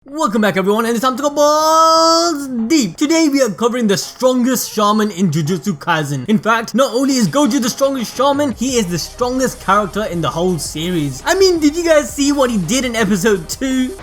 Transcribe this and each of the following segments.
Welcome back everyone, and it's time to go balls deep. Today we are covering the strongest shaman in Jujutsu Kaisen. In fact, not only is Gojo the strongest shaman, he is the strongest character in the whole series. I mean, did you guys see what he did in episode 2?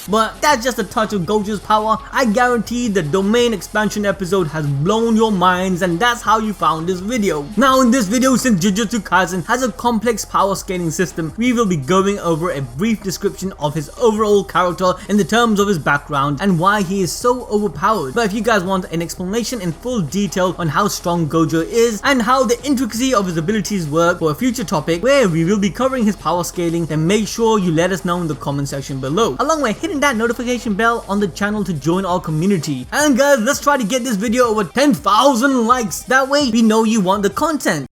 But that's just a touch of Gojo's power. I guarantee the domain expansion episode has blown your minds, and that's how you found this video. Now in this video, since Jujutsu Kaisen has a complex power scaling system, we will be going over a brief description of his overall character in the terms of his background and why he is so overpowered. But if you guys want an explanation in full detail on how strong Gojo is and how the intricacy of his abilities work for a future topic where we will be covering his power scaling, then make sure you let us know in the comment section below, along with hitting that notification bell on the channel to join our community. And guys, let's try to get this video over 10,000 likes. That way we know you want the content.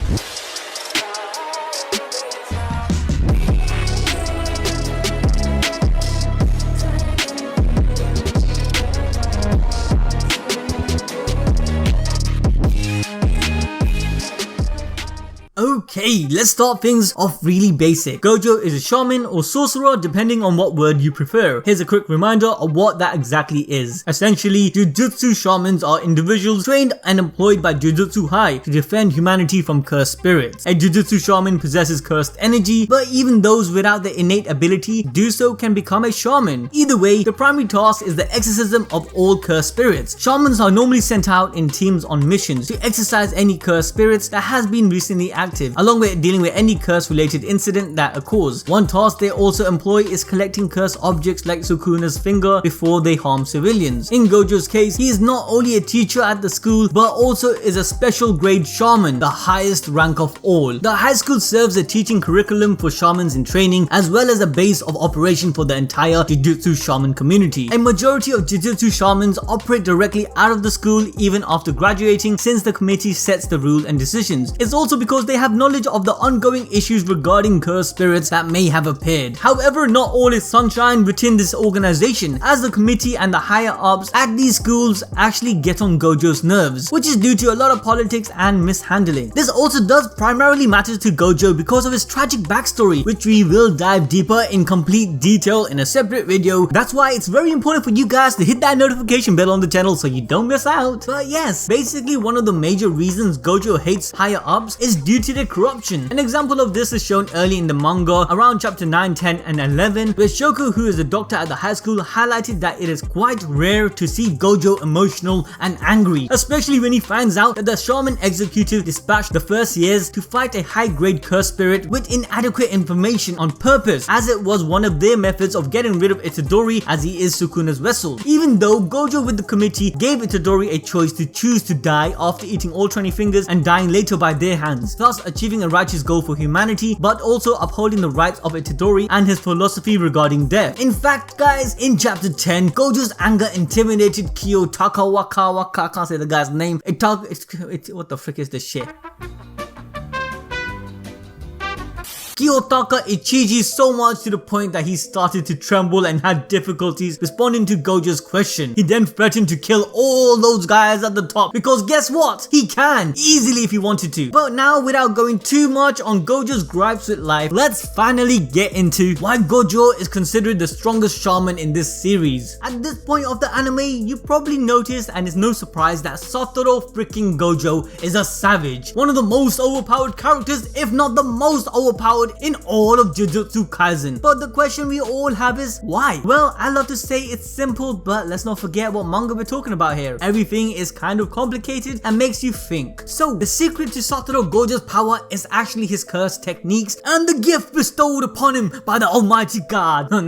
Okay, let's start things off really basic. Gojo is a shaman or sorcerer depending on what word you prefer. Here's a quick reminder of what that exactly is. Essentially, Jujutsu shamans are individuals trained and employed by Jujutsu High to defend humanity from cursed spirits. A Jujutsu shaman possesses cursed energy, but even those without the innate ability to do so can become a shaman. Either way, the primary task is the exorcism of all cursed spirits. Shamans are normally sent out in teams on missions to exorcise any cursed spirits that has been recently active, along with dealing with any curse related incident that occurs. One task they also employ is collecting cursed objects like Sukuna's finger before they harm civilians. In Gojo's case, he is not only a teacher at the school but also is a special grade shaman, the highest rank of all. The high school serves a teaching curriculum for shamans in training as well as a base of operation for the entire Jujutsu shaman community. A majority of Jujutsu shamans operate directly out of the school even after graduating, since the committee sets the rules and decisions. It's also because they have knowledge of the ongoing issues regarding cursed spirits that may have appeared. However, not all is sunshine within this organization, as the committee and the higher ups at these schools actually get on Gojo's nerves, which is due to a lot of politics and mishandling. This also does primarily matter to Gojo because of his tragic backstory, which we will dive deeper in complete detail in a separate video. That's why it's very important for you guys to hit that notification bell on the channel so you don't miss out. But yes, basically one of the major reasons Gojo hates higher ups is due to the corruption. An example of this is shown early in the manga around chapter 9, 10 and 11, where Jogo, who is a doctor at the high school, highlighted that it is quite rare to see Gojo emotional and angry, especially when he finds out that the shaman executive dispatched the first years to fight a high grade cursed spirit with inadequate information on purpose, as it was one of their methods of getting rid of Itadori, as he is Sukuna's vessel. Even though Gojo with the committee gave Itadori a choice to choose to die after eating all 20 fingers and dying later by their hands, thus achieving a righteous goal for humanity, but also upholding the rights of Itadori and his philosophy regarding death. In fact, guys, in chapter 10, Gojo's anger intimidated Kiyotaka I can't say the guy's name. What the frick is this shit? Kiyotaka Ichiji so much to the point that he started to tremble and had difficulties responding to Gojo's question. He then threatened to kill all those guys at the top, because guess what? He can, easily if he wanted to. But now, without going too much on Gojo's gripes with life, let's finally get into why Gojo is considered the strongest shaman in this series. At this point of the anime, you probably noticed, and it's no surprise, that Satoru freaking Gojo is a savage. One of the most overpowered characters, if not the most overpowered in all of Jujutsu Kaisen. But the question we all have is why? Well, I love to say it's simple, but let's not forget what manga we're talking about here. Everything is kind of complicated and makes you think. So the secret to Satoru Gojo's power is actually his curse techniques and the gift bestowed upon him by the almighty god. No,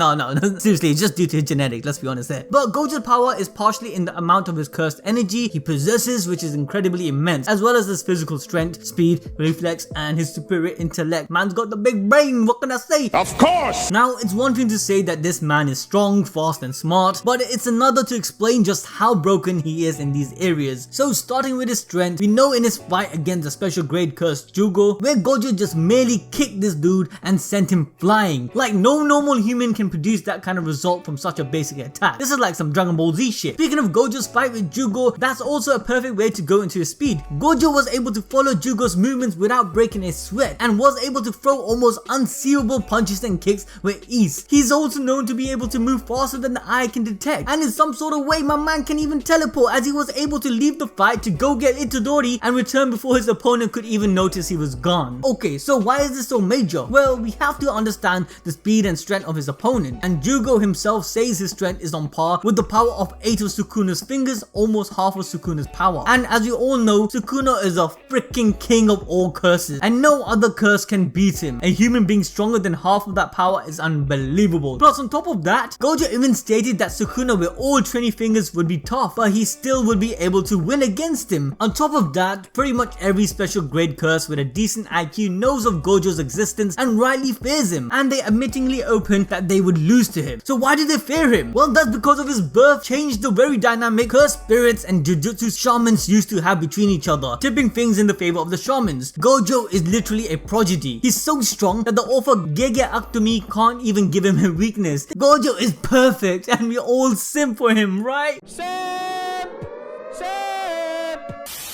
seriously, it's just due to his genetics, let's be honest there. But Gojo's power is partially in the amount of his cursed energy he possesses, which is incredibly immense, as well as his physical strength, speed, reflex and his superior intellect. Man's got the big big brain, what can I say? Of course! Now, it's one thing to say that this man is strong, fast and smart, but it's another to explain just how broken he is in these areas. So starting with his strength, we know in his fight against the special grade cursed Jogo, where Gojo just merely kicked this dude and sent him flying. Like no normal human can produce that kind of result from such a basic attack. This is like some Dragon Ball Z shit. Speaking of Gojo's fight with Jogo, that's also a perfect way to go into his speed. Gojo was able to follow Jugo's movements without breaking a sweat and was able to throw almost unseeable punches and kicks with ease. He's also known to be able to move faster than the eye can detect, and in some sort of way my man can even teleport, as he was able to leave the fight to go get itadori and return before his opponent could even notice he was gone. Okay, so why is this so major? Well, we have to understand the speed and strength of his opponent, and Jogo himself says his strength is on par with the power of 8 of Sukuna's fingers, almost half of Sukuna's power. And as you all know, Sukuna is a freaking king of all curses, and no other curse can beat him. A human being stronger than half of that power is unbelievable. Plus on top of that, Gojo even stated that Sukuna with all 20 fingers would be tough, but he still would be able to win against him. On top of that, pretty much every special grade curse with a decent IQ knows of Gojo's existence and rightly fears him, and they admittingly open that they would lose to him. So why do they fear him? Well, that's because of his birth changed the very dynamic curse spirits and Jujutsu shamans used to have between each other, tipping things in the favor of the shamans. Gojo is literally a prodigy. He's so strong that the author Gege Akutami can't even give him a weakness. Gojo is perfect and we all simp for him, right?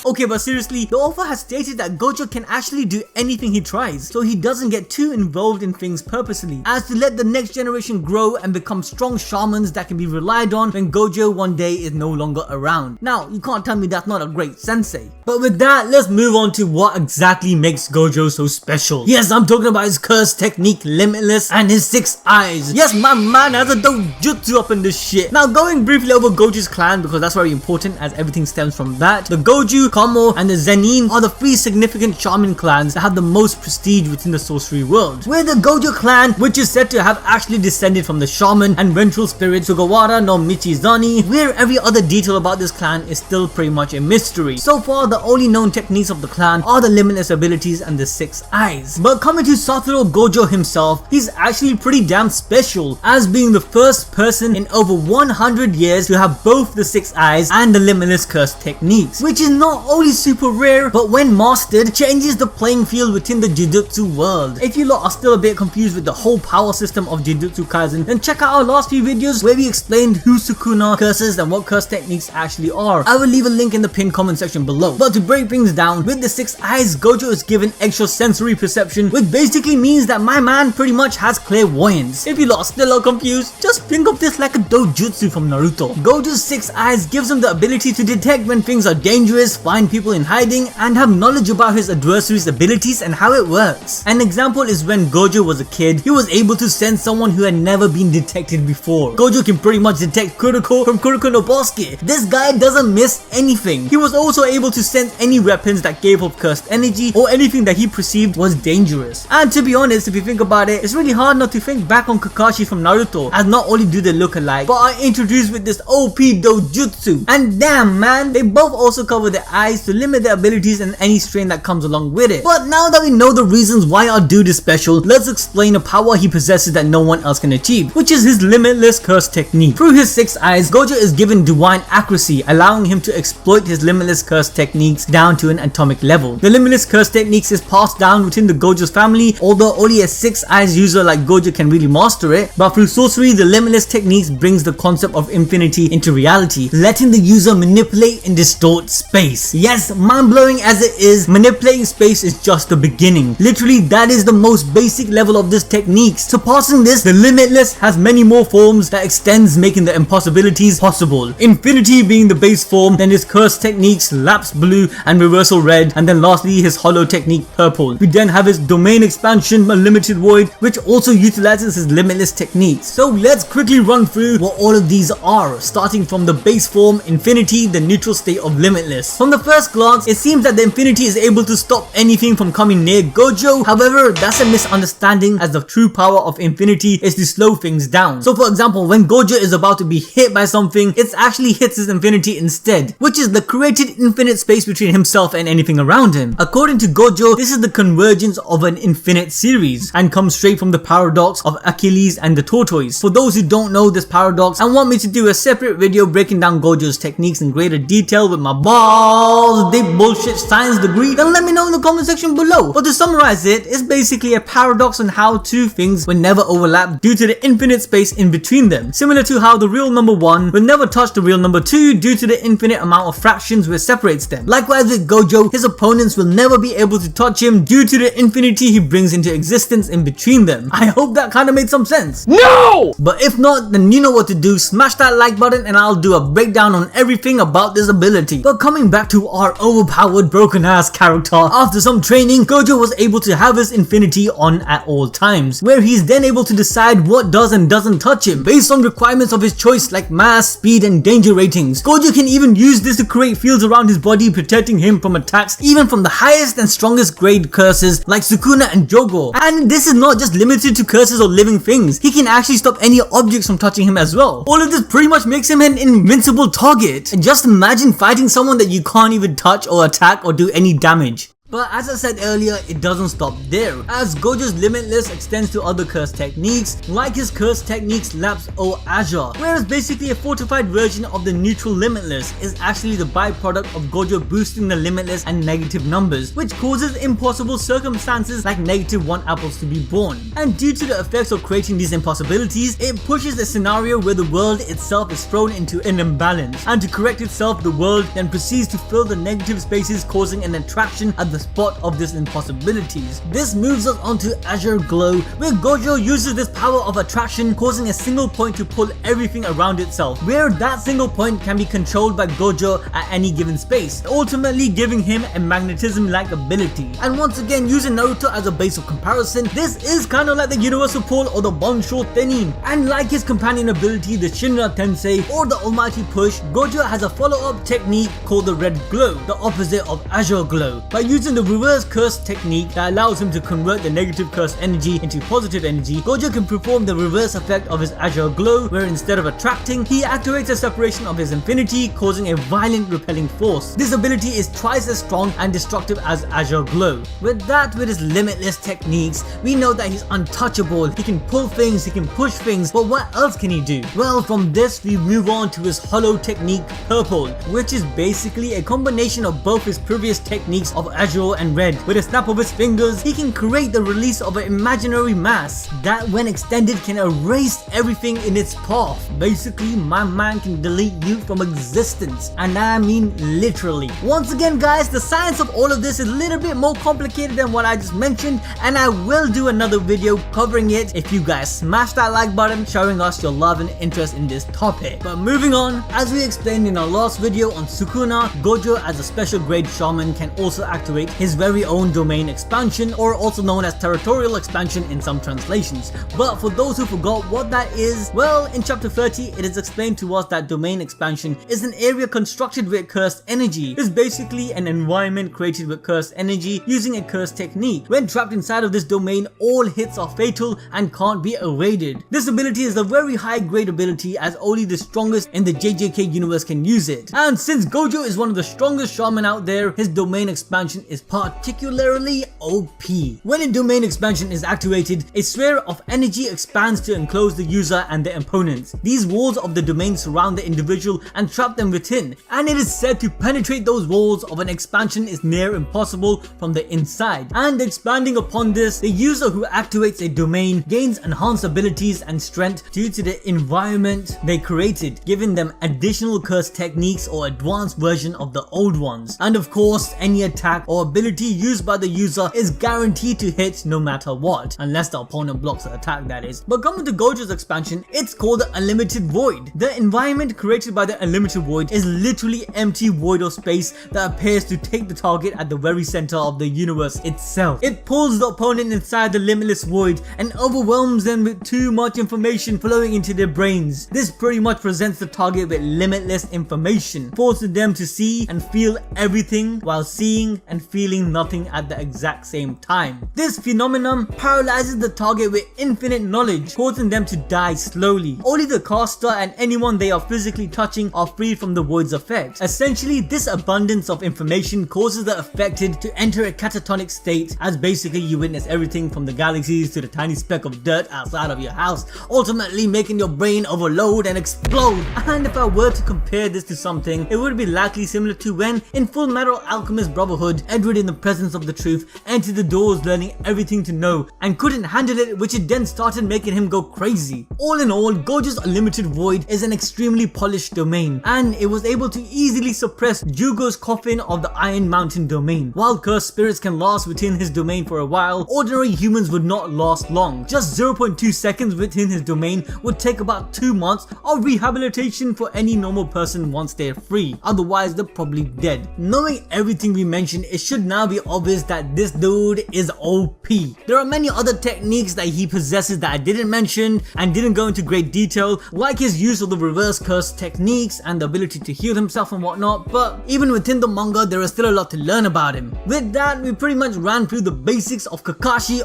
Okay, but seriously, the author has stated that Gojo can actually do anything he tries, so he doesn't get too involved in things purposely, as to let the next generation grow and become strong shamans that can be relied on when Gojo one day is no longer around. Now, you can't tell me that's not a great sensei. But with that, let's move on to what exactly makes Gojo so special. Yes, I'm talking about his curse technique Limitless and his 6 eyes. Yes, my man has a doujutsu up in this shit. Now, going briefly over Gojo's clan, because that's very important as everything stems from that. The Goju, Kamo, and the Zenin are the 3 significant shaman clans that have the most prestige within the sorcery world. Where the Gojo clan, which is said to have actually descended from the shaman and ventral spirit Sugawara no Michizani, where every other detail about this clan is still pretty much a mystery. So far, the only known techniques of the clan are the limitless abilities and the 6 eyes. But coming to Satoru Gojo himself, he's actually pretty damn special, as being the first person in over 100 years to have both the 6 eyes and the limitless curse techniques, which is not only super rare, but when mastered, changes the playing field within the Jujutsu world. If you lot are still a bit confused with the whole power system of Jujutsu Kaisen, then check out our last few videos where we explained who Sukuna curses and what curse techniques actually are. I will leave a link in the pinned comment section below. But to break things down, with the 6 eyes, Gojo is given extra sensory perception, which basically means that my man pretty much has clairvoyance. If you lot still are confused, just think of this like a doujutsu from Naruto. Gojo's 6 eyes gives him the ability to detect when things are dangerous, find people in hiding, and have knowledge about his adversary's abilities and how it works. An example is when Gojo was a kid, he was able to sense someone who had never been detected before. Gojo can pretty much detect Kuroko from Kuroko no Basuke. This guy doesn't miss anything. He was also able to sense any weapons that gave off cursed energy or anything that he perceived was dangerous. And to be honest, if you think about it, it's really hard not to think back on Kakashi from Naruto, as not only do they look alike, but are introduced with this OP doujutsu. And damn man, they both also cover their eyes to limit their abilities and any strain that comes along with it. But now that we know the reasons why our dude is special, let's explain a power he possesses that no one else can achieve, which is his limitless curse technique. Through his 6 eyes, Gojo is given divine accuracy, allowing him to exploit his limitless curse techniques down to an atomic level. The limitless curse techniques is passed down within the Gojo's family, although only a 6 eyes user like Gojo can really master it. But through sorcery, the limitless techniques brings the concept of infinity into reality, letting the user manipulate and distort space. Yes, mind-blowing as it is, manipulating space is just the beginning. Literally, that is the most basic level of this technique. Surpassing this, the limitless has many more forms that extends, making the impossibilities possible. Infinity being the base form, then his curse techniques lapse blue and reversal red, and then lastly his hollow technique purple. We then have his domain expansion unlimited void, which also utilizes his limitless techniques. So let's quickly run through what all of these are, starting from the base form infinity, the neutral state of limitless. From the first glance, it seems that the infinity is able to stop anything from coming near Gojo. However, that's a misunderstanding, as the true power of infinity is to slow things down. So for example, when Gojo is about to be hit by something, it actually hits his infinity instead, which is the created infinite space between himself and anything around him. According to Gojo, this is the convergence of an infinite series and comes straight from the paradox of Achilles and the tortoise. For those who don't know this paradox and want me to do a separate video breaking down Gojo's techniques in greater detail with my balls deep bullshit science degree, then let me know in the comment section below. But to summarize it, it's basically a paradox on how two things will never overlap due to the infinite space in between them, similar to how the real number 1 will never touch the real number 2 due to the infinite amount of fractions which separates them. Likewise with Gojo, his opponents will never be able to touch him due to the infinity he brings into existence in between them. I hope that kind of made some sense. No! But if not, then you know what to do. Smash that like button and I'll do a breakdown on everything about this ability. But coming back to our overpowered broken ass character, after some training, Gojo was able to have his infinity on at all times, where he's then able to decide what does and doesn't touch him based on requirements of his choice like mass, speed and danger ratings. Gojo can even use this to create fields around his body, protecting him from attacks even from the highest and strongest grade curses like Sukuna and Jogo. And this is not just limited to curses or living things, he can actually stop any objects from touching him as well. All of this pretty much makes him an invincible target. And just imagine fighting someone that you can't even touch or attack or do any damage. But as I said earlier, it doesn't stop there, as Gojo's Limitless extends to other curse techniques, like his curse techniques Lapse or Azure, whereas basically a fortified version of the neutral Limitless is actually the byproduct of Gojo boosting the Limitless and negative numbers, which causes impossible circumstances like -1 apples to be born. And due to the effects of creating these impossibilities, it pushes a scenario where the world itself is thrown into an imbalance, and to correct itself, the world then proceeds to fill the negative spaces, causing an attraction at the spot of these impossibilities. This moves us onto Azure Glow, where Gojo uses this power of attraction, causing a single point to pull everything around itself, where that single point can be controlled by Gojo at any given space, ultimately giving him a magnetism-like ability. And once again, using Naruto as a base of comparison, this is kind of like the Universal Pull or the Bonsho Tenin. And like his companion ability, the Shinra Tensei or the Almighty Push, Gojo has a follow-up technique called the Red Glow, the opposite of Azure Glow. By using the reverse curse technique that allows him to convert the negative curse energy into positive energy, Gojo can perform the reverse effect of his Azure Glow, where instead of attracting, he activates a separation of his infinity, causing a violent repelling force. This ability is twice as strong and destructive as Azure Glow. With his Limitless techniques, we know that he's untouchable. He can pull things, he can push things, but what else can he do? Well, from this we move on to his Hollow technique Purple, which is basically a combination of both his previous techniques of Azure and Red. With a snap of his fingers, he can create the release of an imaginary mass that when extended can erase everything in its path. Basically, my man can delete you from existence, and I mean literally. Once again guys, the science of all of this is a little bit more complicated than what I just mentioned, and I will do another video covering it if you guys smash that like button, showing us your love and interest in this topic. But moving on, as we explained in our last video on Sukuna, Gojo as a special grade shaman can also activate his very own domain expansion, or also known as territorial expansion in some translations. But for those who forgot what that is, well, in chapter 30 it is explained to us that domain expansion is an area constructed with cursed energy. It's basically an environment created with cursed energy using a cursed technique. When trapped inside of this domain, all hits are fatal and can't be evaded. This ability is a very high grade ability, as only the strongest in the JJK universe can use it. And since Gojo is one of the strongest shaman out there, his domain expansion is particularly OP. When a domain expansion is activated, a sphere of energy expands to enclose the user and their opponents. These walls of the domain surround the individual and trap them within, and it is said to penetrate those walls of an expansion is near impossible from the inside. And expanding upon this, the user who activates a domain gains enhanced abilities and strength due to the environment they created, giving them additional curse techniques or advanced version of the old ones. And of course, any attack or or ability used by the user is guaranteed to hit no matter what, unless the opponent blocks the attack, that is. But coming to Gojo's expansion, it's called the Unlimited Void. The environment created by the Unlimited Void is literally empty void or space that appears to take the target at the very center of the universe itself. It pulls the opponent inside the Limitless Void and overwhelms them with too much information flowing into their brains. This pretty much presents the target with limitless information, forcing them to see and feel everything while seeing and feeling nothing at the exact same time. This phenomenon paralyzes the target with infinite knowledge, causing them to die slowly. Only the caster and anyone they are physically touching are freed from the void's effect. Essentially, this abundance of information causes the affected to enter a catatonic state, as basically you witness everything from the galaxies to the tiny speck of dirt outside of your house, ultimately making your brain overload and explode. And if I were to compare this to something, it would be likely similar to when, in Full Metal Alchemist Brotherhood, Edward, in the presence of the truth, entered the doors learning everything to know and couldn't handle it, which it then started making him go crazy. All in all, Gojo's Unlimited Void is an extremely polished domain, and it was able to easily suppress Jugo's coffin of the Iron Mountain domain. While cursed spirits can last within his domain for a while, ordinary humans would not last long. Just 0.2 seconds within his domain would take about 2 months of rehabilitation for any normal person once they're free, otherwise they're probably dead. Knowing everything we mentioned, it should now be obvious that this dude is OP. There are many other techniques that he possesses that I didn't mention and didn't go into great detail, like his use of the reverse curse techniques and the ability to heal himself and whatnot, but even within the manga there is still a lot to learn about him. With that, we pretty much ran through the basics of Kakashi,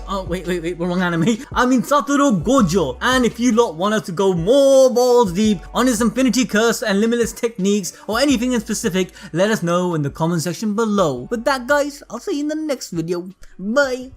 wrong anime, Satoru Gojo, and if you lot want us to go more balls deep on his Infinity Curse and Limitless techniques or anything in specific, let us know in the comment section below. With that guys, I'll see you in the next video. Bye!